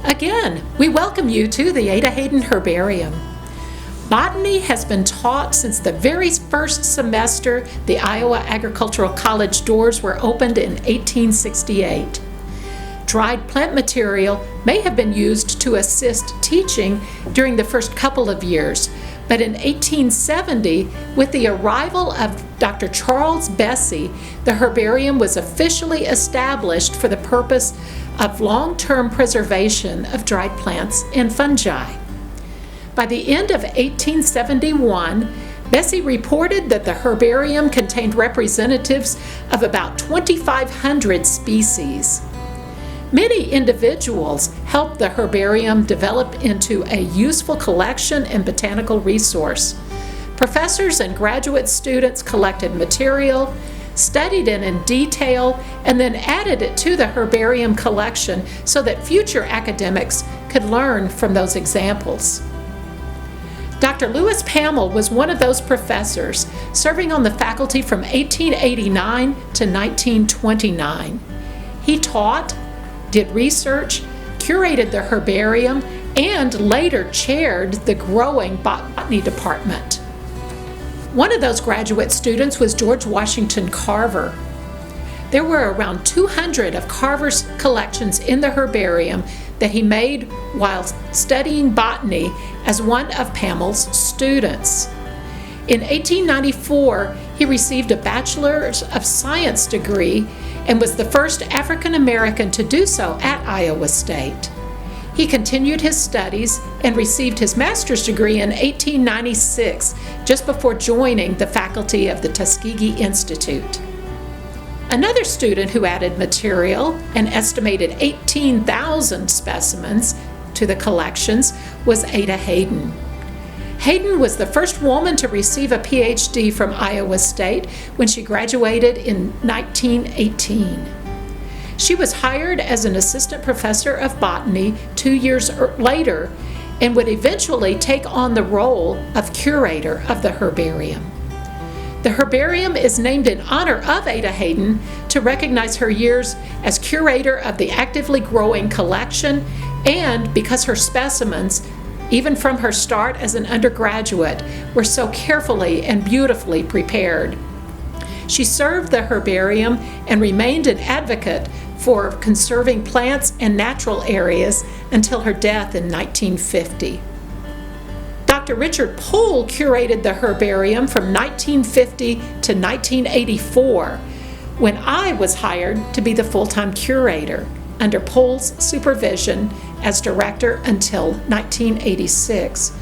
Again, we welcome you to the Ada Hayden Herbarium. Botany has been taught since the very first semester the Iowa Agricultural College doors were opened in 1868. Dried plant material may have been used to assist teaching during the first couple of years, but in 1870, with the arrival of Dr. Charles Bessey, the herbarium was officially established for the purpose of long-term preservation of dried plants and fungi. By the end of 1871, Bessey reported that the herbarium contained representatives of about 2,500 species. Many individuals helped the herbarium develop into a useful collection and botanical resource. Professors and graduate students collected material, studied it in detail, and then added it to the herbarium collection so that future academics could learn from those examples. Dr. Lewis Pamel was one of those professors, serving on the faculty from 1889 to 1929. He taught, did research, curated the herbarium, and later chaired the growing botany department. One of those graduate students was George Washington Carver. There were around 200 of Carver's collections in the herbarium that he made while studying botany as one of Pamel's students. In 1894, he received a Bachelor's of Science degree and was the first African American to do so at Iowa State. He continued his studies and received his master's degree in 1896, just before joining the faculty of the Tuskegee Institute. Another student who added material, an estimated 18,000 specimens, to the collections was Ada Hayden. Hayden was the first woman to receive a PhD from Iowa State when she graduated in 1918. She was hired as an assistant professor of botany 2 years later and would eventually take on the role of curator of the herbarium. The herbarium is named in honor of Ada Hayden to recognize her years as curator of the actively growing collection and because her specimens, even from her start as an undergraduate, were so carefully and beautifully prepared. She served the herbarium and remained an advocate for conserving plants and natural areas until her death in 1950. Dr. Richard Pohl curated the herbarium from 1950 to 1984, when I was hired to be the full-time curator, under Pohl's supervision as director until 1986.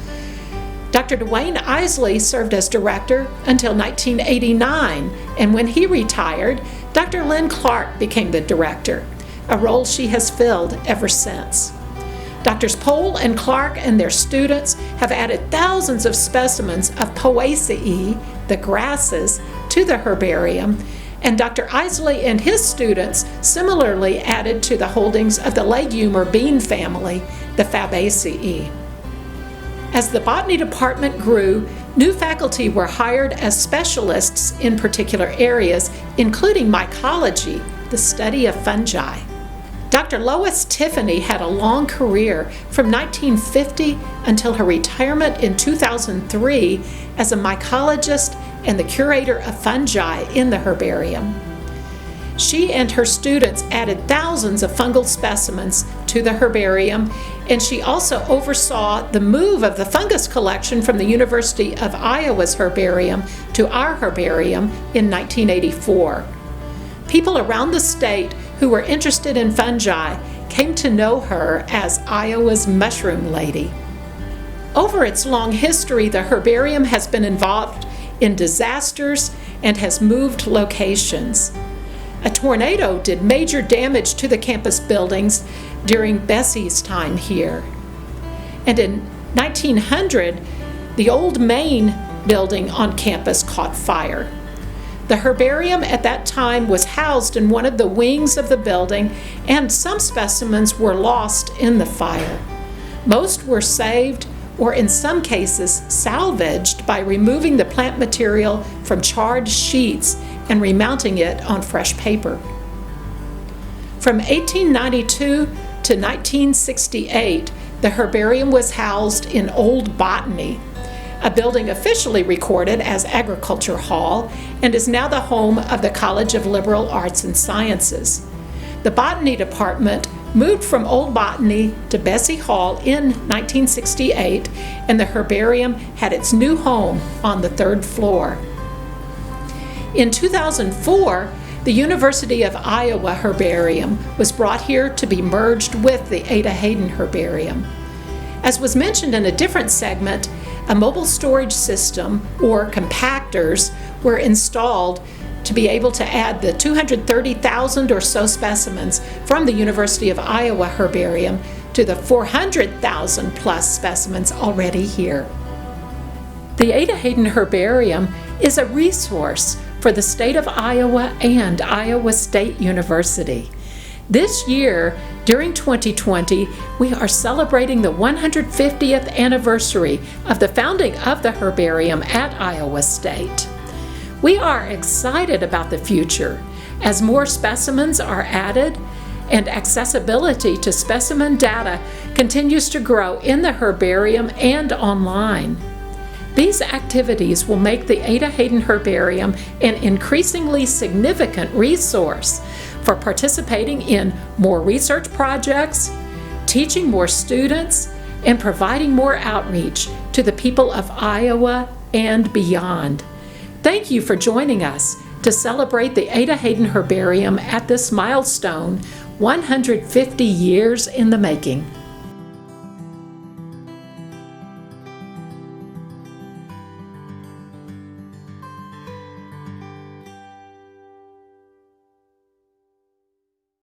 Dr. Dwayne Isley served as director until 1989, and when he retired, Dr. Lynn Clark became the director, a role she has filled ever since. Drs. Pohl and Clark and their students have added thousands of specimens of Poaceae, the grasses, to the herbarium, and Dr. Isley and his students similarly added to the holdings of the legume or bean family, the Fabaceae. As the botany department grew, new faculty were hired as specialists in particular areas, including mycology, the study of fungi. Dr. Lois Tiffany had a long career from 1950 until her retirement in 2003 as a mycologist and the curator of fungi in the herbarium. She and her students added thousands of fungal specimens to the herbarium, and she also oversaw the move of the fungus collection from the University of Iowa's herbarium to our herbarium in 1984. People around the state who were interested in fungi came to know her as Iowa's mushroom lady. Over its long history, the herbarium has been involved in disasters and has moved locations. A tornado did major damage to the campus buildings during Bessey's time here. And in 1900, the old main building on campus caught fire. The herbarium at that time was housed in one of the wings of the building, and some specimens were lost in the fire. Most were saved, or in some cases salvaged, by removing the plant material from charred sheets and remounting it on fresh paper. From 1892 to 1968, the herbarium was housed in Old Botany, a building officially recorded as Agriculture Hall and is now the home of the College of Liberal Arts and Sciences. The Botany Department moved from Old Botany to Bessie Hall in 1968, and the herbarium had its new home on the 3rd floor. In 2004, the University of Iowa Herbarium was brought here to be merged with the Ada Hayden Herbarium. As was mentioned in a different segment, a mobile storage system, or compactors, were installed to be able to add the 230,000 or so specimens from the University of Iowa Herbarium to the 400,000 plus specimens already here. The Ada Hayden Herbarium is a resource for the state of Iowa and Iowa State University. This year, during 2020, we are celebrating the 150th anniversary of the founding of the herbarium at Iowa State. We are excited about the future as more specimens are added and accessibility to specimen data continues to grow in the herbarium and online. These activities will make the Ada Hayden Herbarium an increasingly significant resource for participating in more research projects, teaching more students, and providing more outreach to the people of Iowa and beyond. Thank you for joining us to celebrate the Ada Hayden Herbarium at this milestone, 150 years in the making.